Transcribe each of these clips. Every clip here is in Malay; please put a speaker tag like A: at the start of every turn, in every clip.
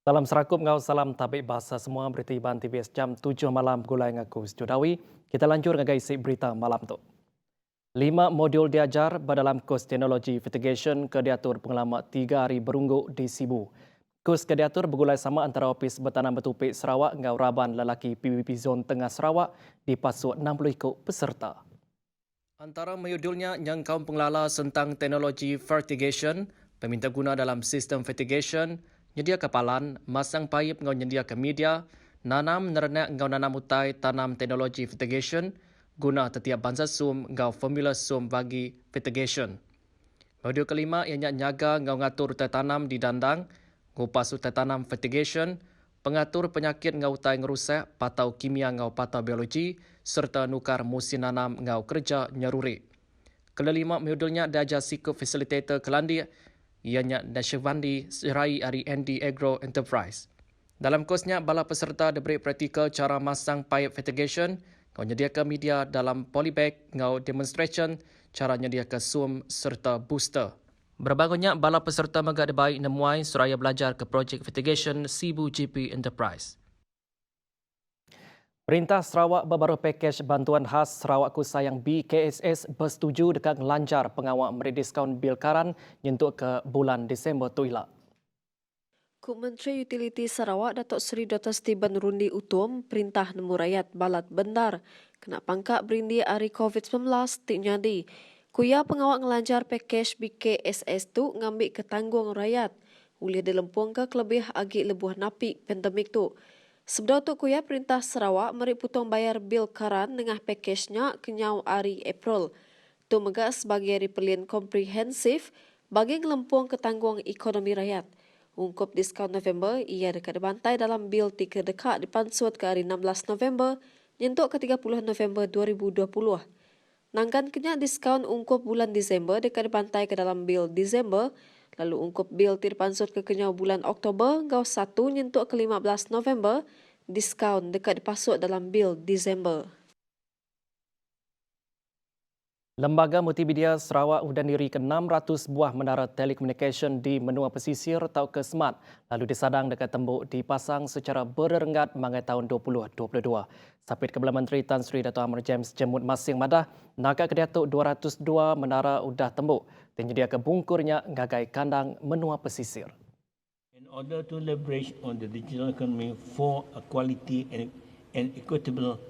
A: Salam serakup ngau salam tabik bahasa semua berita Iban TVS jam 7 malam gulai ngaku Sejudawi. Kita lanjut ngagai isi berita malam tu. 5 modul diajar berdalam kurs teknologi mitigation ke diatur pengalaman 3 hari berungguk di Sibu. Kurs ke diatur bergulai sama antara Opis Bertanam Betupik Sarawak ngau Raban lelaki PBB Zon Tengah Sarawak dipasuk 60 ikut peserta. Antara modulnya yang kaum pengelala tentang teknologi fertigation, peminta guna dalam sistem fertigation, nyedia kapalan, masang paip ngau nyedia ke media, nanam nerenak ngau nanam utai tanam teknologi fertigation, guna setiap bangsa sum ngau formula sum bagi fertigation. Modul kelima ianya nyaga ngau ngatur utai tanam di dandang, ngupas utai tanam fertigation, pengatur penyakit ngau utai ngerusak, patau kimia ngau patau biologi, serta nukar musim nanam ngau kerja nyaruri. Kelima modulnya diajar sikap facilitator kelandi, ianya Nashivandi Serai Ari ND Agro Enterprise. Dalam kursnya, bala peserta diberi praktikal cara masang pipe fertigation, ngau nyediakan media dalam polybag, ngau demonstration, cara nyediakan sum serta booster. Berbagainya, bala peserta megak dibaik nemuai seraya belajar ke projek fertigation Sibu GP Enterprise. Perintah Sarawak berbaru pakej bantuan khas Sarawak Ku Sayang BKSS bersetuju dekat lancar pengawal memberi diskaun bil karan nyentuk ke bulan Disember tu ilak.
B: Menteri Utiliti Sarawak Datuk Seri Dr. Stephen Rundi Utum perintah nemu rakyat balat bendar kena pangkat berindi hari COVID-19 tik nyadi. Kuya pengawal ngelancar pakej BKSS tu ngambil ketanggung rakyat. Boleh dilempung ke kelebih agi lebuh napik pandemik tu. Sebelum tu kuya perintah Sarawak meri putong bayar bil karan dengan pakejnya kenyau hari April. Tu megak sebagai hari pelian komprehensif bagi ngelempung ketanggung ekonomi rakyat. Ungkup diskaun November, ia dekat dibantai dalam bil 3 dekat dipansut ke hari 16 November, nyentuk ke 30 November 2020. Nangkan kenyak diskaun ungkup bulan Disember dekat dibantai ke dalam bil Disember, lalu ungkup bil dipansut ke kenyau bulan Oktober, ngau 1 nyentuk ke 15 November, diskaun dekat dipasut dalam bil Disember.
A: Lembaga Multimedia Sarawak sudah diri ke 600 buah menara telekomunikasi di menua pesisir atau ke Smart, lalu disadang dekat tembok dipasang secara berenggat mangai tahun 2022. Sapit Kepala Menteri Tan Sri Dato' Amar James jemut masing madah, nakak kediatuk 202 menara udah tembok, dan nyedia ke bungkurnya ngagai kandang menua pesisir.
C: In order to leverage on the digital economy for a quality and equitable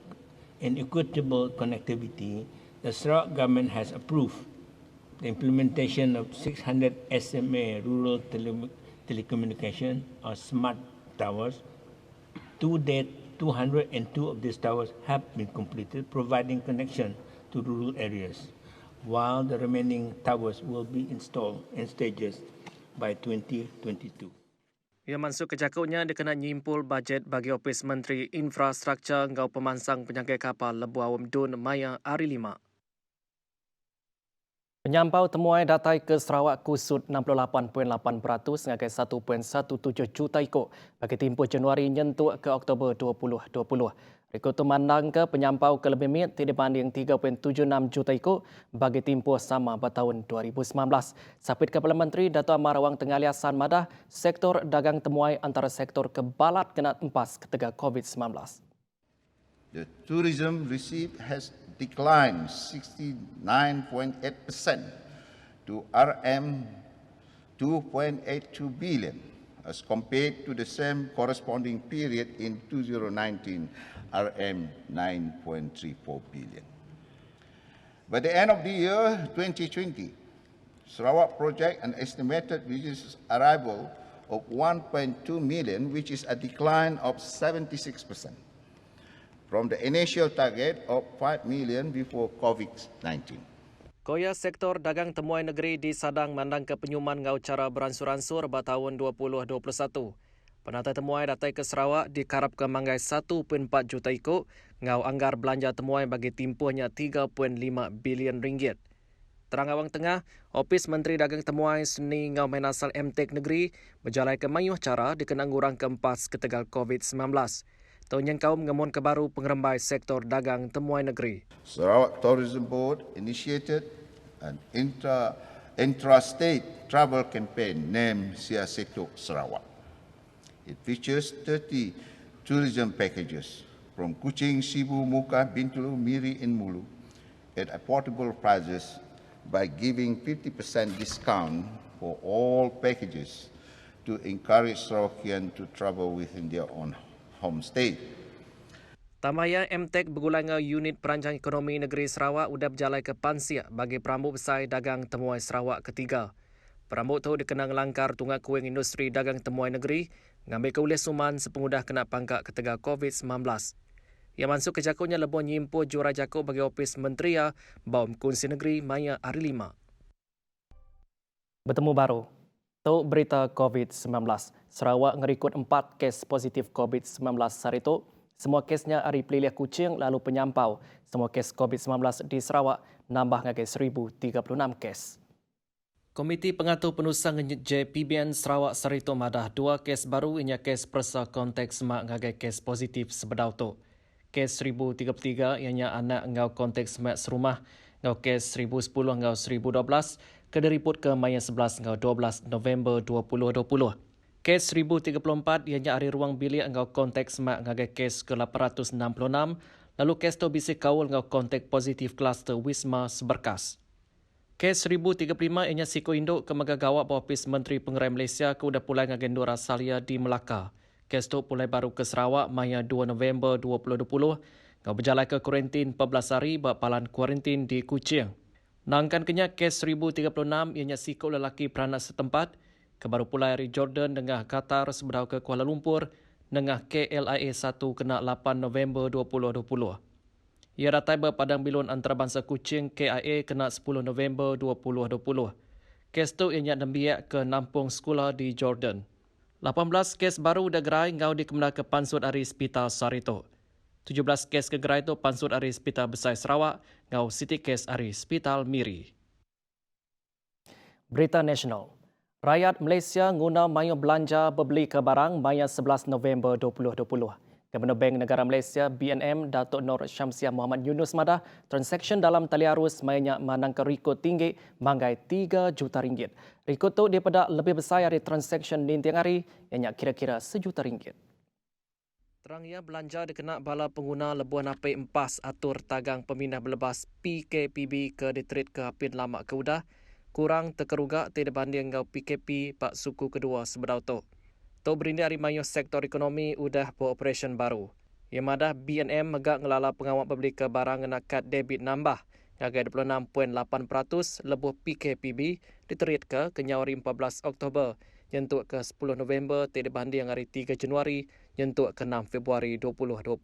C: connectivity, the Sarawak government has approved the implementation of 600 SMA rural telecommunication or smart towers. To date, 202 of these towers have been completed, providing connection to rural areas, while the remaining towers will be installed in stages by 2022.
A: Ia masuk ke jakutnya dia kena nyimpul bajet bagi Opis Menteri Infrastruktur ngau pemansang penyanggai kapal Lebuh Awam Dun Maya hari 5. Penyampau temuai datai ke Sarawak kusut 68.8% ngagai 1.17 juta ikut bagi tempoh Januari nyentuk ke Oktober 2020. Rekod itu mandang ke penyampau ke lebih mit dibanding 3.76 juta ikut bagi tempoh sama bertahun 2019. Sapit Kepala Menteri Dato' Amar Awang Tengah Liasan madah sektor dagang temuai antara sektor kebalat kena empas ketika COVID-19.
D: The tourism receipt has declined 69.8% to RM 2.82 billion as compared to the same corresponding period in 2019, RM 9.34 billion. By the end of the year 2020, Sarawak project an estimated visitors arrival of 1.2 million, which is a decline of 76%. From the initial target of 5 million before COVID-19.
A: Koya sektor dagang temuai negeri di Sadang mandang ke penyuman ngau cara beransur-ansur pada tahun 2021. Penata temuai datai ke Sarawak dikarap ke manggai 1.4 juta ikut ngau anggar belanja temuai bagi timpuhnya 3.5 bilion ringgit. Terang Awang Tengah, Opis Menteri Dagang Temuai Seni ngau main asal MTEK negeri berjalan ke mayuh cara dikenang ngurang keempas ketegal COVID-19. Tahun kaum mengemun ke baru pengerembai sektor dagang temuai negeri.
D: Sarawak Tourism Board initiated an intra-state travel campaign named Siasetuk Sarawak. It features 30 tourism packages from Kuching, Sibu, Muka, Bintulu, Miri, and Mulu at affordable prices by giving 50% discount for all packages to encourage Sarawakian to travel within their own homestay.
A: Tambahnya, MTEK bergulai dengan unit perancang ekonomi negeri Sarawak udah berjalan ke Pansia bagi perambut besar dagang temuai Sarawak ketiga. Perambut tu dikenang langkar tunggak kuing industri dagang temuai negeri mengambil keulis suman sepengudah kena pangkat ketega COVID-19. Yang masuk ke jakutnya lebih nyimpu jura jakut bagi Opis Menteri Baum Kunsi Negeri Maya hari 5. Bertemu baru. Tu berita COVID-19. Sarawak ngerikut 4 kes positif COVID-19 hari itu. Semua kesnya hari Peliliah Kuching lalu penyampau. Semua kes COVID-19 di Sarawak nambah ngagai 1,036 kes. Komiti Pengatur Penusang JPBN Sarawak Sarito madah 2 kes baru ianya kes persa konteks semak ngagai kes positif sebedau tu. Kes 1033 ianya anak ngau konteks semak serumah ngau kes 1010 ngau 1012 kediriput ke Maya 11 ngau 12 November 2020. Kes 1034 ianya hari ruang bilik ngau konteks semak ngagai kes ke-866 lalu kes tu bisi kaul ngau konteks positif kluster Wisma Seberkas. Kes 1035 ianya siko induk ke megagawak Opis Menteri Pengerai Malaysia ke udah pulai ngagen Dora Salia di Melaka. Kes tu pulai baru ke Sarawak Maya 2 November 2020 ngau berjalan ke kuarantin 14 hari bapalan kuarantin di Kuching. Nangkan kenya kes 1036 ianya siko lelaki peranak setempat ke baru pulai dari Jordan dengan Qatar sebedau ke Kuala Lumpur dengan KLIA 1 kena 8 November 2020. Ia ratai berpadang bilun antarabangsa Kuching KIA kena 10 November 2020. Kes tu ianya nembiak ke Nampung Sekolah di Jordan. 18 kes baru dah gerai ngau dikemena ke Pansut Ari Hospital Sarito. 17 kes ke gerai tu Pansut Ari Hospital Besar Sarawak ngau City Kes Ari Hospital Miri. Berita Nasional. Rakyat Malaysia guna mayu belanja berbeli ke barang Maya 11 November 2020. Gubernur Bank Negara Malaysia BNM Datuk Nur Syamsiah Muhammad Yunus madah transaksi dalam tali arus mayanya manangka rikut tinggi manggai 3 juta ringgit. Rikut tu daripada lebih besar dari transaksi nintiang hari yang kira-kira RM1 juta. Terangnya belanja dikena bala pengguna lebuan api empas atur tagang pemindah belebas PKPB ke ditreat ke hapin lama ke udah kurang terkerugak tidak banding ngau PKP pak suku kedua sebedau tu. Tu berindi hari mayu sektor ekonomi udah beroperasi baru. Yang madah BNM megak ngelala pengawal membeli ke barang ngena kad debit nambah ngagai 26.8% lebuh PKPB diterit ke kenyawari 14 Oktober nyentuk ke 10 November tidak banding hari 3 Januari nyentuk ke 6 Februari 2020.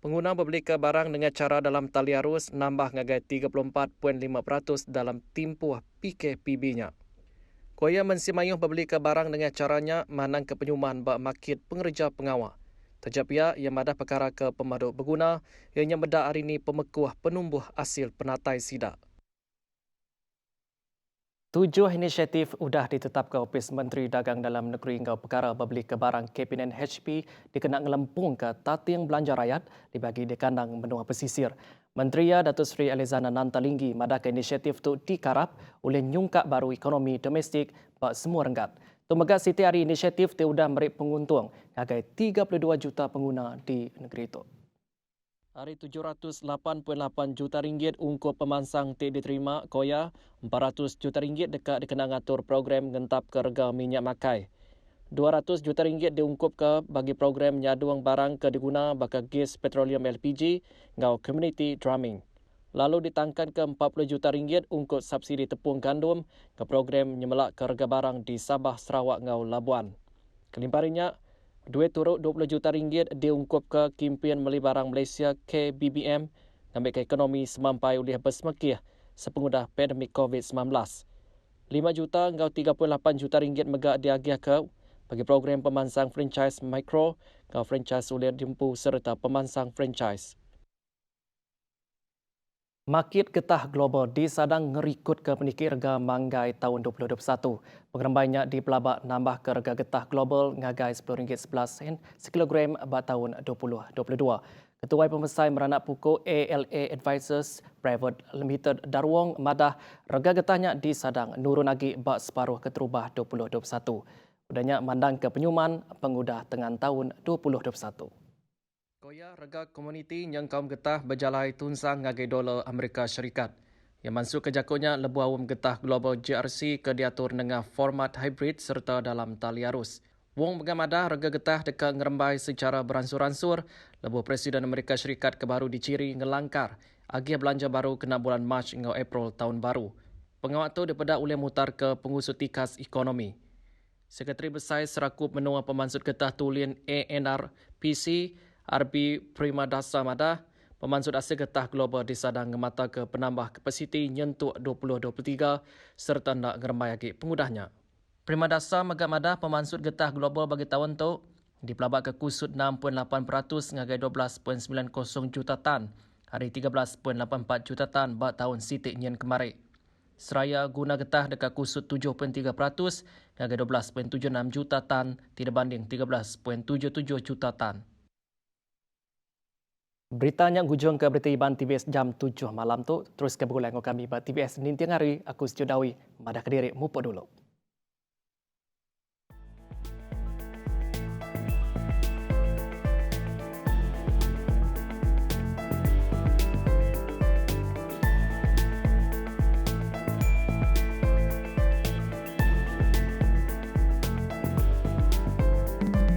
A: Pengguna membeli ke barang dengan cara dalam tali arus nambah ngagai 34.5% dalam tempoh PKPB-nya. Koya mensimayuh membeli ke barang dengan caranya manang ke penyuman bak makit pengerja pengawal. Terjapia yang madah perkara ke pemaduk berguna ianya medak hari ini pemekuh penumbuh hasil penatai sidak. 7 inisiatif sudah ditetapkan Opis Menteri Dagang Dalam Negeri ngau perkara membeli ke barang Kabinet HP dikena ngelempung ke tating belanja rakyat dibagi di kandang benua pesisir. Menteri Datuk Seri Elizana Nantalinggi madah ke inisiatif itu dikarap oleh nyungkak baru ekonomi domestik bak semua renggat. Tumegat siti hari inisiatif itu sudah merik penguntung ngagai 32 juta pengguna di negeri itu. Hari 788 juta ringgit ungkup pemansang tidak diterima koya 400 juta ringgit dekat dikena ngatur program ngentap ke rega minyak makai. 200 juta ringgit diungkup ke bagi program nyaduang barang ke diguna bakal gas petroleum LPG ngau community drumming. Lalu ditangkan ke 40 juta ringgit ungkup subsidi tepung gandum ke program nyemelak ke rega barang di Sabah, Sarawak ngau Labuan. Kelimparinya duit turut 20 juta ringgit diungkup ke Kimpian Beli Barang Malaysia KBBM ngambil ke ekonomi semampai oleh bersemekih sepengudah pandemik COVID-19. 5 juta ngau 38 juta ringgit megak diagih ke bagi program pemansang franchise mikro ngau franchise oleh dimpu serta pemansang franchise. Market getah global disadang ngerikut ke penikir rega manggai tahun 2021. Pengerembainya di pelabak nambah ke rega getah global ngagai RM10.11 sekilogram pada tahun 2022. Ketua Pemesai Meranak Pukul ALA Advisors Private Limited Darwong madah rega getahnya disadang nurun lagi bak separuh keterubah 2021. Udahnya mandang ke penyuman pengudah dengan tahun 2021. Koya rega komuniti yang kaum getah berjalai tunsang ngagai dolar Amerika Syarikat. Yang masuk ke jakunya lebu awam getah global GRC ke diatur dengan format hybrid serta dalam tali arus. Wong mengamada rega getah dekat ngerembai secara beransur-ansur, lebu Presiden Amerika Syarikat kebaru diciri ngelangkar. Agih belanja baru kena bulan Mac hingga April tahun baru. Pengawat tu daripada ulih mutar ke pengusuti kas ekonomi. Sekretari Besar Serakup menua pemansut getah tulian ANRPC RB Primadasa Madah, pemansut asal getah global disadang ngemata ke penambah kapasiti nyentuk 2023 serta nak ngeremai lagi pengudahnya. Primadasa Megak Madah pemansut getah global bagi tahun tu dipelabak ke kusut 6.8% ngagai 12.90 juta tan, hari 13.84 juta tan bak tahun sitik nyen kemarin. Seraya guna getah dekat kusut 7.3% ngagai 12.76 juta tan tidak banding 13.77 juta tan. Beritanya gujung ke berita Iban TVS jam 7 malam tu. Terus ke berulang kami Iban TVS Nintiang Hari. Aku Setiu Dawi. Madah Kediri. Mupo dulu.